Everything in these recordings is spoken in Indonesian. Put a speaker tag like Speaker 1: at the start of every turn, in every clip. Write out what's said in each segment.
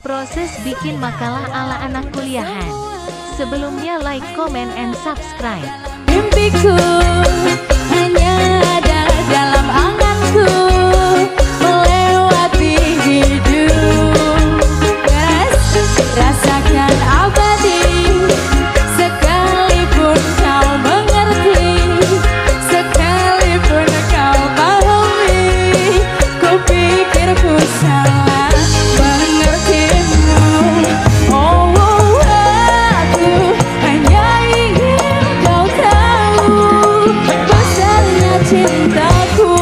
Speaker 1: Proses bikin makalah ala anak kuliahan. Sebelumnya like, comment, and subscribe.
Speaker 2: Mimpiku hanya ada dalam anganku, melewati hidup. Rasakan abadi, sekalipun kau mengerti, sekalipun kau pahami. Ku pikir ku salah mengertimu. Oh, aku hanya ingin kau tahu besarnya cintaku,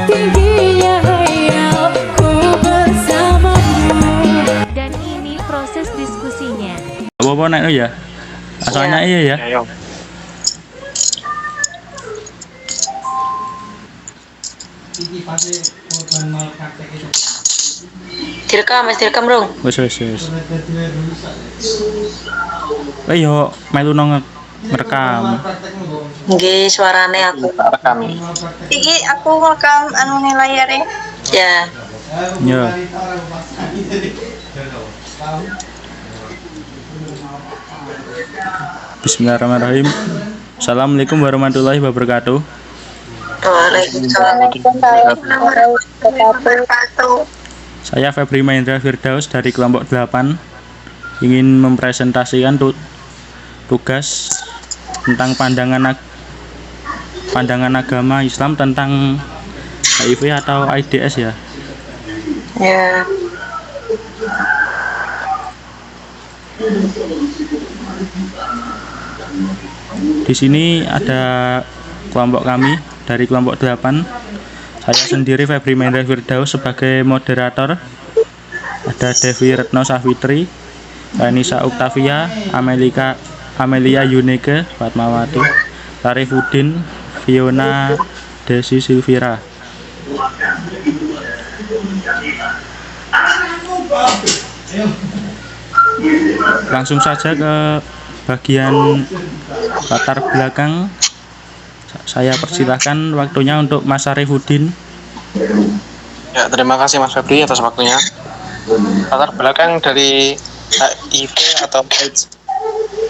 Speaker 2: tingginya hayalku bersamamu.
Speaker 1: Dan ini proses diskusinya.
Speaker 3: Apa naik ya? Asalnya iya ya.
Speaker 4: Ayo.
Speaker 5: Direkam dong.
Speaker 3: Wes. Ayo melu nang ngerekam.
Speaker 5: Nggih, suarane aku.
Speaker 4: Rekam.
Speaker 6: Iki aku rekam anu layare.
Speaker 5: Ya.
Speaker 3: Ya. Bismillahirrahmanirrahim. Assalamualaikum warahmatullahi wabarakatuh.
Speaker 5: Waalaikumsalam.
Speaker 3: Saya Febri Mahendra Firdaus dari kelompok 8 ingin mempresentasikan tugas tentang pandangan agama Islam tentang HIV atau AIDS ya.
Speaker 5: Ya.
Speaker 3: Di sini ada kelompok kami dari kelompok 8. Saya sendiri Febri Mahendra Firdaus sebagai moderator. Ada Devi Retno Safitri, Anissa Oktavia, Amelia Yunike, Fatmawati, Tarifuddin, Fiona, Desi Silvira. Langsung saja ke bagian latar belakang. Saya persilahkan waktunya untuk Mas Tarifuddin.
Speaker 4: Ya, terima kasih Mas Febri atas waktunya. Latar belakang dari HIV atau AIDS.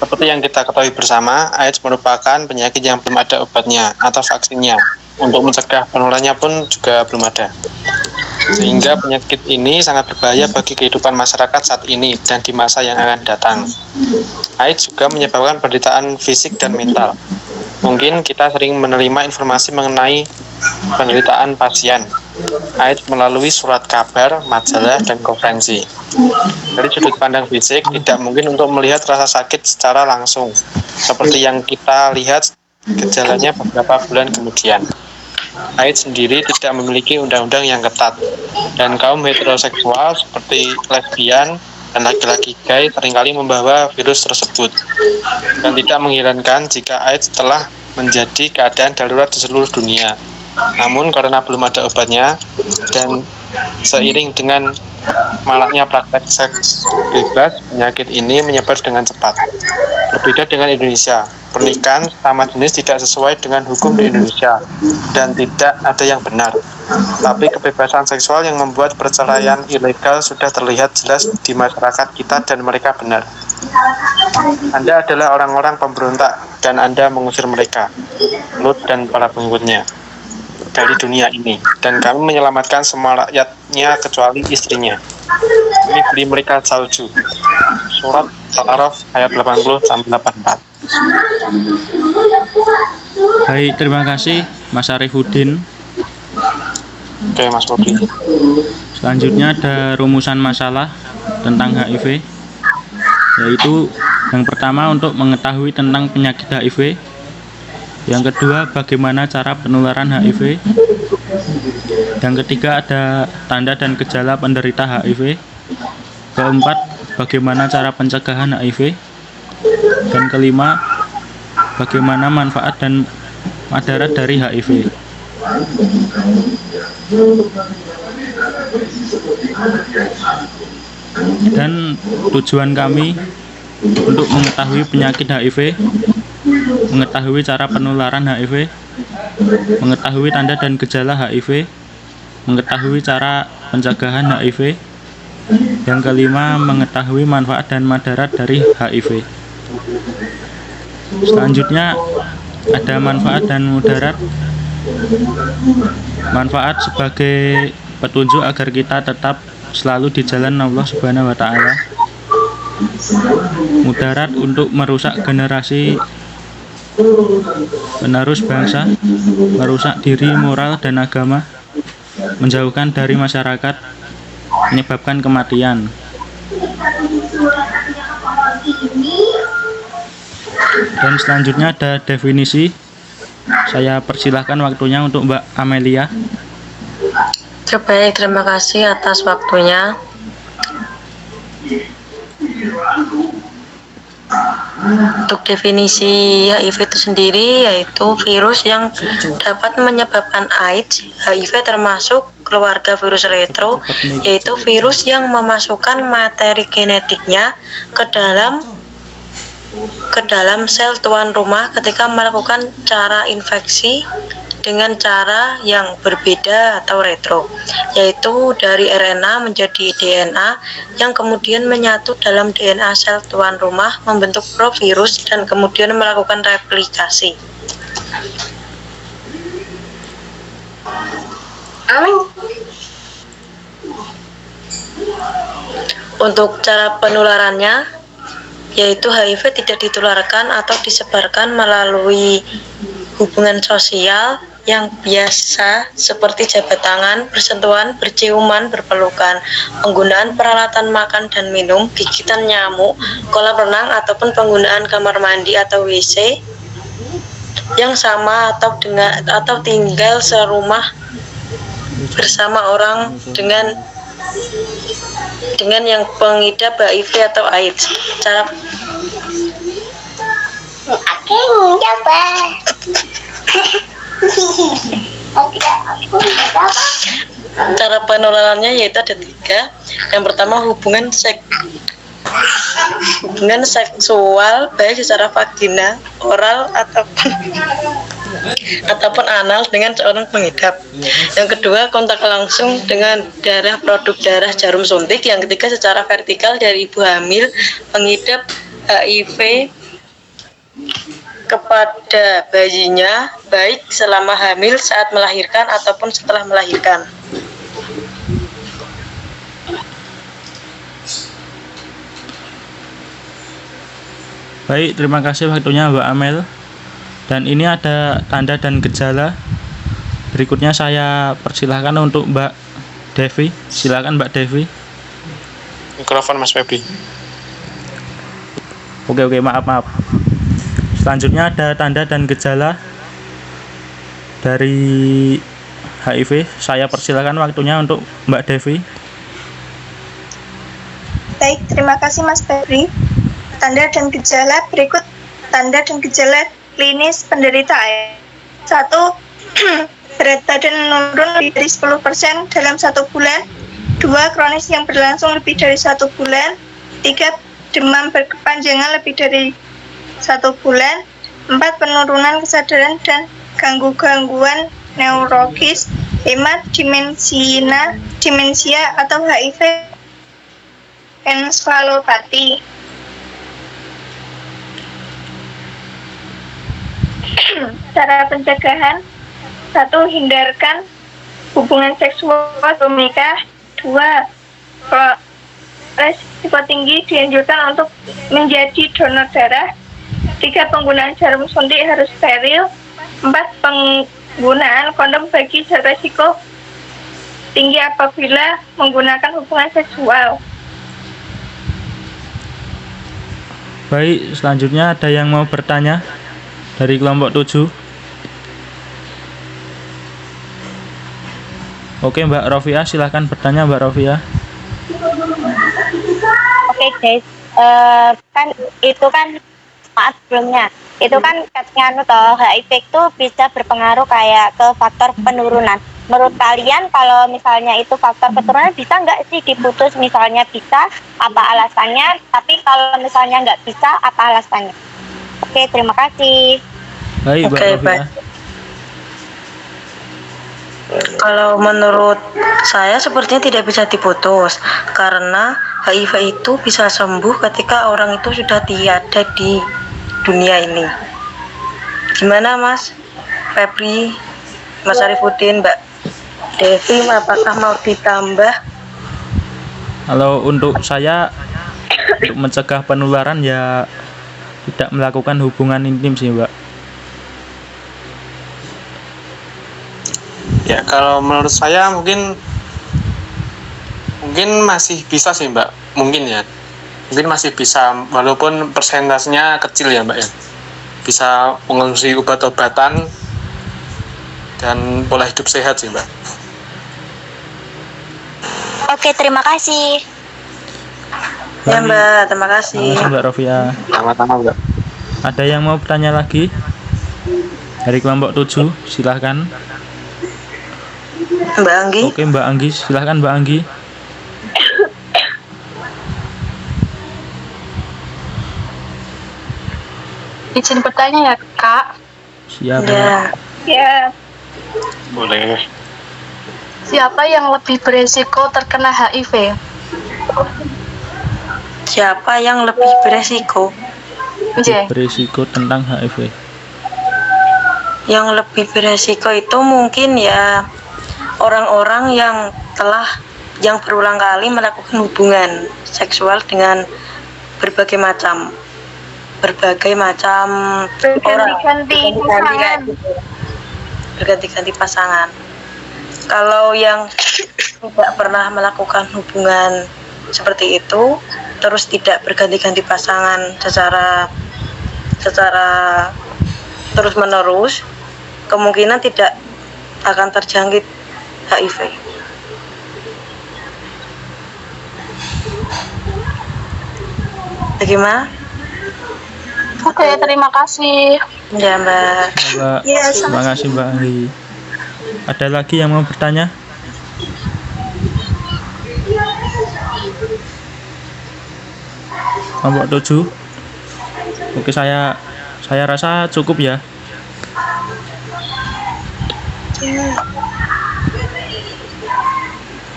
Speaker 4: Seperti yang kita ketahui bersama, AIDS merupakan penyakit yang belum ada obatnya atau vaksinnya. Untuk mencegah penularannya pun juga belum ada. Sehingga penyakit ini sangat berbahaya bagi kehidupan masyarakat saat ini dan di masa yang akan datang. AIDS juga menyebabkan penderitaan fisik dan mental. Mungkin kita sering menerima informasi mengenai penderitaan pasien AIDS melalui surat kabar, majalah, dan konferensi. Dari sudut pandang fisik, tidak mungkin untuk melihat rasa sakit secara langsung, seperti yang kita lihat gejalanya beberapa bulan kemudian. AIDS sendiri tidak memiliki undang-undang yang ketat, dan kaum heteroseksual seperti lesbian dan laki-laki gay seringkali membawa virus tersebut. Dan tidak mengherankan jika AIDS telah menjadi keadaan darurat di seluruh dunia. Namun karena belum ada obatnya dan seiring dengan maraknya praktek seks bebas, penyakit ini menyebar dengan cepat. Berbeda dengan Indonesia, pernikahan sama jenis tidak sesuai dengan hukum di Indonesia dan tidak ada yang benar. Tapi kebebasan seksual yang membuat perceraian ilegal sudah terlihat jelas di masyarakat kita dan mereka benar. Anda adalah orang-orang pemberontak dan Anda mengusir mereka, Lut dan para pengikutnya, dari dunia ini, dan kami menyelamatkan semua rakyatnya kecuali istrinya. Kami beri mereka salju. Surat Al-A'raf ayat 80-84.
Speaker 3: Baik, terima kasih Mas Tarifuddin.
Speaker 4: Oke, Mas Bobi.
Speaker 3: Selanjutnya ada rumusan masalah tentang HIV, yaitu yang pertama untuk mengetahui tentang penyakit HIV, yang kedua bagaimana cara penularan HIV, yang ketiga ada tanda dan gejala penderita HIV, keempat bagaimana cara pencegahan HIV, dan kelima bagaimana manfaat dan madarat dari HIV. Dan tujuan kami untuk mengetahui penyakit HIV, mengetahui cara penularan HIV, mengetahui tanda dan gejala HIV, mengetahui cara pencegahan HIV, Yang kelima, mengetahui manfaat dan madarat dari HIV. Selanjutnya ada manfaat dan mudarat. Manfaat sebagai petunjuk agar kita tetap selalu di jalan Allah Subhanahu wa taala. Mudarat untuk merusak generasi penerus bangsa, merusak diri, moral dan agama, menjauhkan dari masyarakat, menyebabkan kematian. Dan selanjutnya ada definisi. Saya persilahkan waktunya untuk Mbak Amelia.
Speaker 5: Baik, terima kasih atas waktunya. Untuk definisi HIV itu sendiri yaitu virus yang dapat menyebabkan AIDS. HIV termasuk keluarga virus retro, yaitu virus yang memasukkan materi genetiknya ke dalam sel tuan rumah ketika melakukan cara infeksi dengan cara yang berbeda atau retro, yaitu dari RNA menjadi DNA yang kemudian menyatu dalam DNA sel tuan rumah membentuk provirus dan kemudian melakukan replikasi. Untuk cara penularannya, yaitu HIV tidak ditularkan atau disebarkan melalui hubungan sosial yang biasa seperti jabat tangan, bersentuhan, berciuman, berpelukan, penggunaan peralatan makan dan minum, gigitan nyamuk, kolam renang ataupun penggunaan kamar mandi atau WC yang sama atau tinggal serumah bersama orang dengan yang pengidap HIV atau AIDS. Cara penularannya yaitu ada 3. Yang pertama, hubungan seksual baik secara vagina, oral ataupun anal dengan seorang pengidap. Yang kedua, kontak langsung dengan produk darah jarum suntik. Yang ketiga, secara vertikal dari ibu hamil pengidap HIV kepada bayinya, baik selama hamil, saat melahirkan ataupun setelah melahirkan.
Speaker 3: Baik, terima kasih waktunya Mbak Amel. Dan ini ada tanda dan gejala. Berikutnya saya persilahkan untuk Mbak Devi. Silakan Mbak Devi.
Speaker 4: Mikrofon Mas Febri.
Speaker 3: Oke, maaf. Selanjutnya ada tanda dan gejala dari HIV. Saya persilahkan waktunya untuk Mbak Devi.
Speaker 6: Baik, terima kasih Mas Febri. Tanda dan gejala berikut. Tanda dan gejala klinis penderita AIDS. 1. Berat badan menurun lebih dari 10% dalam 1 bulan. 2. Kronis yang berlangsung lebih dari 1 bulan. 3. Demam berkepanjangan lebih dari 1 bulan. 4. Penurunan kesadaran dan gangguan neurologis. 5. Demensia atau HIV encephalopathy. Cara pencegahan: 1. Hindarkan hubungan seksual sebelum menikah. 2. Resiko tinggi dianjurkan untuk menjadi donor darah. 3. Penggunaan jarum suntik harus steril. 4. Penggunaan kondom bagi resiko tinggi apabila menggunakan hubungan seksual.
Speaker 3: Baik, selanjutnya ada yang mau bertanya dari kelompok 7. Oke, Mbak Rofia, silahkan bertanya Mbak Rofia.
Speaker 7: Oke guys, maaf sebelumnya, itu kan katanya HIV itu bisa berpengaruh kayak ke faktor penurunan. Menurut kalian kalau misalnya itu faktor keturunan, bisa nggak sih diputus? Misalnya bisa, apa alasannya? Tapi kalau misalnya nggak bisa, apa alasannya? Oke, terima kasih.
Speaker 3: Baik, Mbak Rofia.
Speaker 5: Kalau menurut saya sepertinya tidak bisa diputus karena HIV itu bisa sembuh ketika orang itu sudah tiada di dunia ini. Gimana Mas Febri, Mas Arifudin, Mbak Devi, apakah mau ditambah?
Speaker 3: Kalau untuk saya, untuk mencegah penularan ya tidak melakukan hubungan intim sih Mbak.
Speaker 4: Ya, kalau menurut saya mungkin masih bisa sih Mbak, mungkin ya. Mungkin masih bisa, walaupun persentasenya kecil ya Mbak ya. Bisa mengonsumsi obat-obatan dan pola hidup sehat sih Mbak.
Speaker 7: Oke, terima kasih.
Speaker 5: Ya Mbak, terima kasih.
Speaker 3: Terima kasih Mbak Rofia.
Speaker 4: Sama-sama Mbak.
Speaker 3: Ada yang mau bertanya lagi? Dari kelompok 7, silahkan.
Speaker 5: Mbak Anggi.
Speaker 3: Oke Mbak Anggi, silahkan Mbak Anggi.
Speaker 8: Izin bertanya ya Kak,
Speaker 3: Siap.
Speaker 5: Ya.
Speaker 6: Ya,
Speaker 4: Boleh.
Speaker 8: siapa yang lebih beresiko terkena HIV?
Speaker 5: Siapa yang lebih beresiko?
Speaker 8: J.
Speaker 3: Berisiko tentang HIV.
Speaker 5: Yang lebih beresiko itu mungkin ya orang-orang yang berulang kali melakukan hubungan seksual dengan berbagai macam orang, berganti-ganti pasangan. Kalau yang tidak pernah melakukan hubungan seperti itu, terus tidak berganti-ganti pasangan secara terus menerus, kemungkinan tidak akan terjangkit HIV. Bagaimana?
Speaker 8: Oke, terima kasih.
Speaker 5: Ya Mbak.
Speaker 3: Mbak,
Speaker 6: ya
Speaker 3: terima kasih Mbak Anggi. Ada lagi yang mau bertanya? Kelompok 7. Oke, saya rasa cukup ya.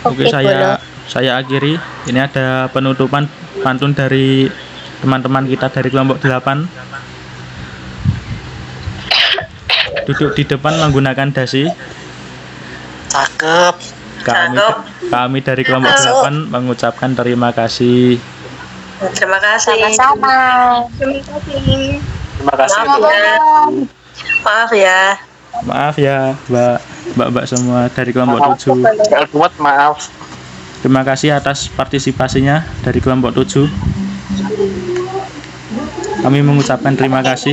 Speaker 3: Oke, saya akhiri. Ini ada penutupan pantun dari teman-teman kita dari kelompok 8. Duduk di depan menggunakan dasi.
Speaker 4: Cakep.
Speaker 3: Kami dari kelompok 8 mengucapkan terima kasih.
Speaker 5: Terima kasih.
Speaker 7: Sama-sama.
Speaker 6: terima kasih.
Speaker 4: Terima kasih.
Speaker 5: Maaf ya.
Speaker 3: Maaf ya Mbak semua dari kelompok 7.
Speaker 4: Buat maaf.
Speaker 3: Terima kasih atas partisipasinya dari kelompok 7. Kami mengucapkan terima kasih.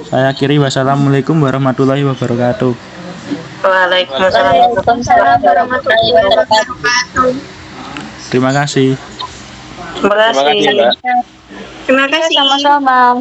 Speaker 3: Saya akhiri, wassalamualaikum warahmatullahi wabarakatuh.
Speaker 5: Waalaikumsalam warahmatullahi wabarakatuh.
Speaker 3: Terima kasih.
Speaker 5: Terima kasih.
Speaker 4: Mbak.
Speaker 6: Terima kasih.
Speaker 7: Sama-sama.